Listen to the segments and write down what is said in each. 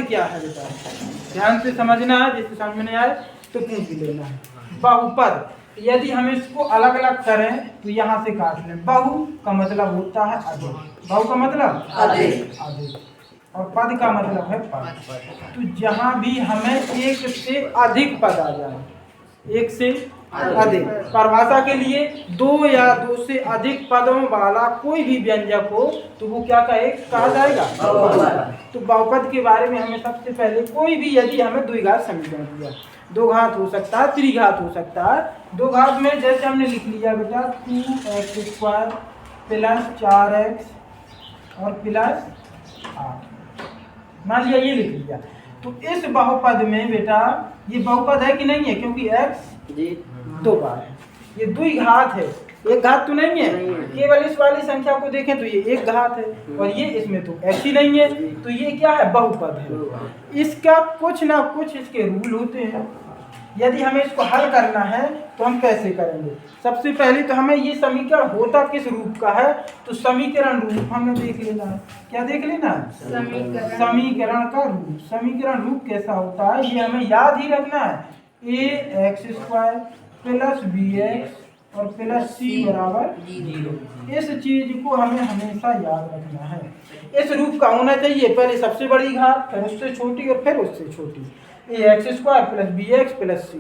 क्या है बेटा, ध्यान से समझना है, जिससे समझ में नहीं आए तो पूछ भी लेना है। बहुपद यदि हम इसको अलग अलग करें तो यहाँ से काट लें। बहु का मतलब होता है अधिक, बहु का मतलब अधिक, और पद का मतलब है पद। तो जहाँ भी हमें एक से अधिक पद आ जाए, एक से अधिक, परिभाषा के लिए दो या दो से अधिक पदों वाला कोई भी व्यंजक हो तो वो क्या कहा जाएगा, बहुपद। तो बहुपद के बारे में हमें सबसे पहले कोई भी, यदि हमें द्विघात समीकरण दिया, दो घात हो सकता है, त्रिघात हो सकता है। दो घात में जैसे हमने लिख लिया बेटा 2x² प्लस 4x और प्लस 8, मान लिया ये लिख लिया। तो इस बहुपद में बेटा ये बहुपद है कि नहीं है, क्योंकि x दो बार है, ये द्विघात है, एक घात तो नहीं है। केवल इस वाली संख्या को देखें तो ये एक घात है, और ये इसमें तो x ही नहीं है, तो ये क्या है, बहुपद है। इसका कुछ ना कुछ इसके रूल होते हैं। यदि हमें इसको हल करना है तो हम कैसे करेंगे, सबसे पहले तो हमें ये समीकरण होता किस रूप का है, तो समीकरण रूप हमें देख लेना है। क्या देख लेना है, समीकरण का रूप। समीकरण रूप कैसा होता है ये हमें याद ही रखना है। ax² प्लस bx और प्लस c बराबर 0। इस चीज को हमें हमेशा याद रखना है। इस रूप का होना चाहिए पहले सबसे बड़ी घात, फिर उससे छोटी और फिर उससे छोटी। ax² plus bx plus c।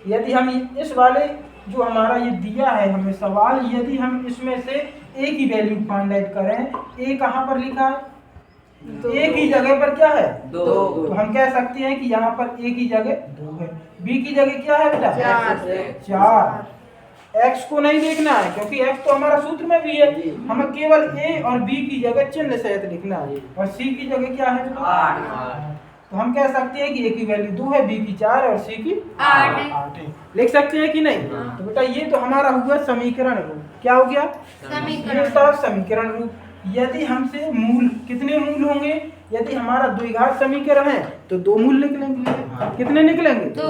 यदि हम इस वाले जो हमारा ये दिया है हमें सवाल, यदि हम इसमें से a की वैल्यू फाइंड आउट करें, a कहाँ पर लिखा है, a की जगह पर क्या है, 2। तो हम कह सकते हैं कि यहाँ पर a की जगह 2 है, b की जगह क्या है बेटा 4। x को नहीं देखना है क्योंकि x तो हमारा सूत्र में भी है, हमें केवल a और b की जगह चिन्ह सहित लिखना है, और c की जगह क्या है बेटा 8। तो हम कह सकते हैं कि a की वैल्यू 2 है, b की 4 और c की 8 है। लिख सकते हैं कि नहीं। तो बेटा ये तो हमारा हुआ समीकरण रूप। क्या हो गया, समीकरण रूप। यदि हमसे मूल, कितने मूल होंगे, यदि हमारा द्विघात समीकरण है तो 2 मूल निकलेंगे। कितने निकलेंगे, 2।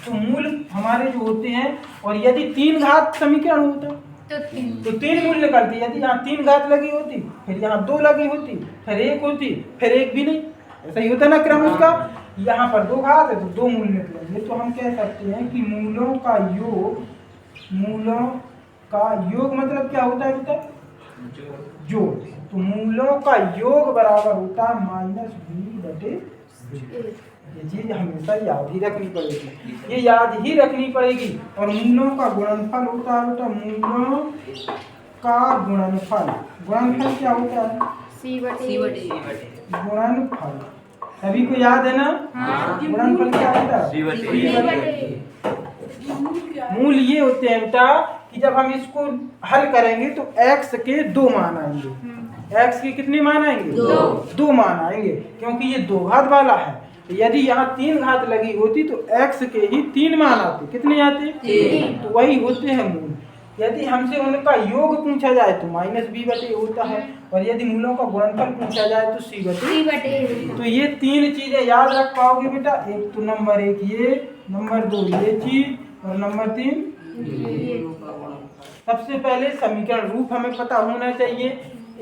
तो मूल हमारे जो होते हैं, और यदि 3 घात समीकरण होता तो 3 मूल निकलती। यदि यहाँ 3 घात लगी होती, फिर यहाँ 2 लगी होती, फिर 1 होती, फिर 1 भी नहीं, ऐसा ही होता ना क्रम उसका। यहाँ पर 2 घात है तो 2 मूल निकलेंगे। तो हम कह सकते हैं कि मूलों का योग मतलब क्या होता है बेटा, जोड़। तो मूलों का योग बराबर होता है -b/। ये चीज हमेशा याद ही रखनी पड़ेगी, ये याद ही रखनी पड़ेगी। और मूलों का गुणनफल होता है बेटा, मूलों का गुणनफल। गुणनफल क्या होता है, गुणनफल। सभी को याद है ना, गुणनफल क्या होता है, मूल ये होते हैं बेटा कि जब हम इसको हल करेंगे तो x के 2 मान आएंगे। x के कितने मान आएंगे, 2 मान आएंगे, क्योंकि ये 2 घात वाला है। यदि यहाँ 3 घात लगी होती तो x के ही 3 मान आते। कितने आते, 3। तो वही होते हैं मूल। यदि हमसे उनका योग पूछा जाए तो -b/a होता है, और यदि मूलों का गुणनफल पूछा जाए तो c/a। तो ये 3 चीजें याद रख पाओगे बेटा। एक तो नंबर 1 ये, नंबर 2 ये चीज, और नंबर 3 सबसे पहले समीकरण रूप हमें पता होना चाहिए।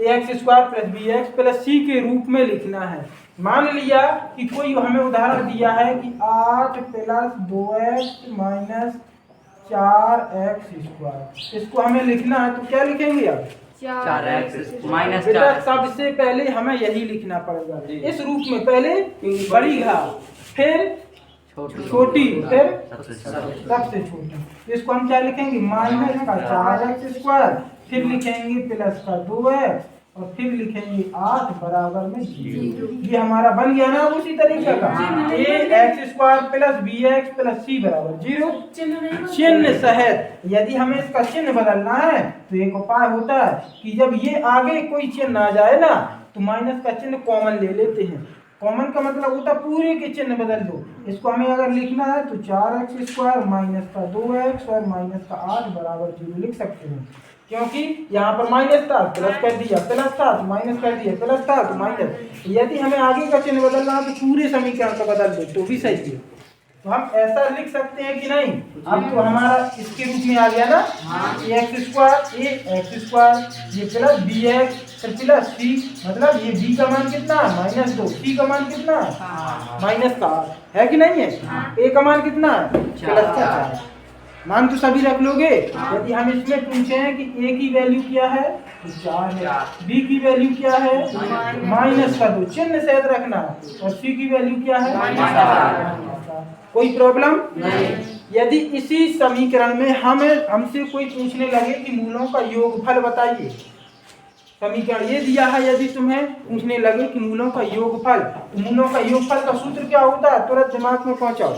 ax² plus bx plus c के रूप में लिखना है। मान लिया कि कोई हमें उदाहरण दिया है कि 8 प्लस 2x माइनस 4x², इसको हमें लिखना है तो क्या लिखेंगे आप, 4x माइनस 4। सबसे पहले हमें यही लिखना पड़ेगा इस रूप में, पहले बड़ी घात, फिर छोटी, फिर सबसे छोटी। इसको हम क्या लिखेंगे, माइनस का 4x², फिर लिखेंगे प्लस का 2x, और फिर लिखेंगे 8 बराबर में 0। ये हमारा बन गया ना उसी तरीके का, ax² plus bx plus c बराबर 0, चिन्ह सहित। यदि हमें इसका चिन्ह बदलना है तो एक उपाय होता है कि जब ये आगे कोई चिन्ह आ जाए ना तो माइनस का चिन्ह कॉमन ले लेते हैं। कॉमन का मतलब होता है पूरे के चिन्ह बदल दो। इसको हमें अगर लिखना है तो 4x² माइनस का 2x और माइनस का 8 बराबर 0 लिख सकते हैं, क्योंकि यहाँ पर माइनस था प्लस कर दिया, प्लस था तो माइनस कर दिया, प्लस था तो माइनस। यदि हमें आगे का चिन्ह बदलना है तो पूरे समीकरण को बदल दो तो भी सही है। तो हम ऐसा लिख सकते हैं कि नहीं। अब तो हमारा इसके रूप में आ गया ना, ax² ये प्लस bx फिर प्लस सी, मतलब ये बी का मान कितना है -2, सी का मान कितना है -4 है कि नहीं है। ए का मान कितना है +4, मान तो सभी रख लोगे। यदि हम इसमें पूछे हैं कि ए की वैल्यू क्या है तो 4 है, बी की वैल्यू क्या है -2, चिन्ह सहित रखना, और सी की वैल्यू क्या है -4। कोई प्रॉब्लम नहीं। यदि इसी समीकरण में हमसे कोई पूछने लगे कि मूलों का योगफल बताइए, समीकरण ये दिया है, यदि तुम्हें पूछने लगे कि मूलों का योगफल, तो मूलों का योगफल का सूत्र क्या होता है, तुरंत दिमाग में पहुंचाओ।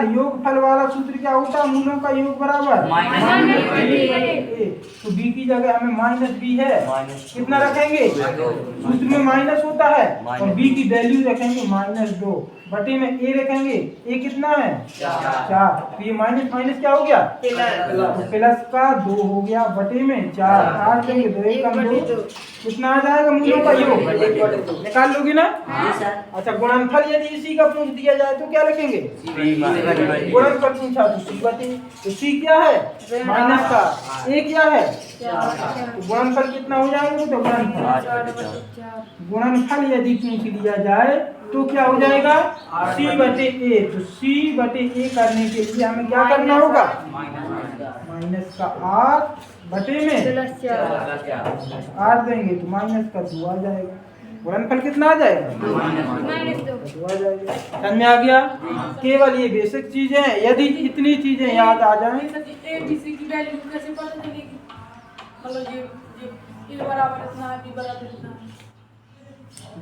योगफल वाला सूत्र क्या होता है, मूलों का योग बराबर तो बी की जगह हमें -b है, कितना रखेंगे, सूत्र में माइनस होता है, और बी की वैल्यू रखेंगे -2 बटे में ए रखेंगे, ए कितना है 4, तो ये माइनस माइनस क्या हो गया प्लस का 2 हो गया बटे में 4, 8 देंगे 2 1 कम 2, कितना आ जाएगा मूलों का योग, निकाल लोगे ना। अच्छा, गुणनफल यदि इसी का पूछ दिया जाए तो क्या लिखेंगे, गुणनफल पूछा तो सी बटे, तो सी क्या है माइनस का, ए क्या है, तो गुणनफल कितना हो जाएगा, तो गुणनफल यदि पूछ लिया जाए तो क्या हो जाएगा सी बटे ए, तो सी बटे ए करने के लिए हमें क्या करना होगा, माइनस का 8 बटे में 8 देंगे तो माइनस का 2 आ जाएगा, गुणनफल कितना आ जाएगा -2 आ जाएगा। समझ में आ गया। केवल ये बेसिक चीजें हैं, यदि इतनी चीजें याद आ जाएं, एबीसी की वैल्यू कैसे पता चलेगी, मतलब ये बराबर इतना है, बी बराबर इतना है।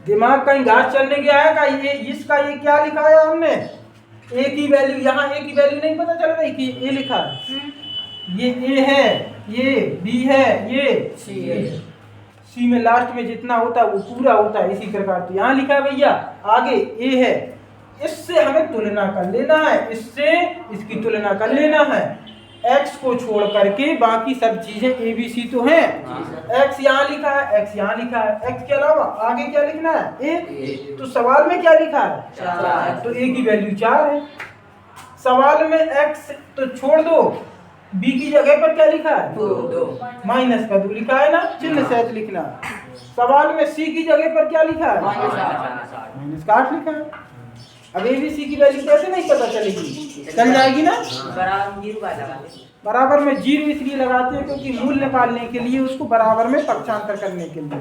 दिमाग कहीं घाट चलने गया है का, ये इसका ये क्या लिखा है हमने, ए की वैल्यू, यहाँ ए की वैल्यू नहीं पता चल रही कि ए लिखा है, ये ए है, ये बी है, ये सी है, सी में लास्ट में जितना होता है वो पूरा होता है, इसी प्रकार तो यहाँ लिखा है भैया, आगे ए है, इससे हमें तुलना कर लेना है, इससे इसकी तुलना कर लेना है, x को छोड़ करके बाकी सब चीजें ए बी सी तो हैं, x यहाँ लिखा है, x यहाँ लिखा है, x के अलावा आगे क्या लिखना है a, तो सवाल में क्या लिखा है तो a की वैल्यू 4 है, सवाल में x तो छोड़ दो, b की जगह पर क्या लिखा है माइनस का 2 लिखा है ना, चिन्ह सहित लिखना। सवाल में c की जगह पर क्या लिखा है माइनस का 8 लिखा है। अब एबीसी की वैल्यू कैसे नहीं पता चलेगी, चल जाएगी ना, बराबर में 0 इसलिए लगाते हैं क्योंकि मूल निकालने के लिए उसको बराबर में पक्षांतर करने के लिए।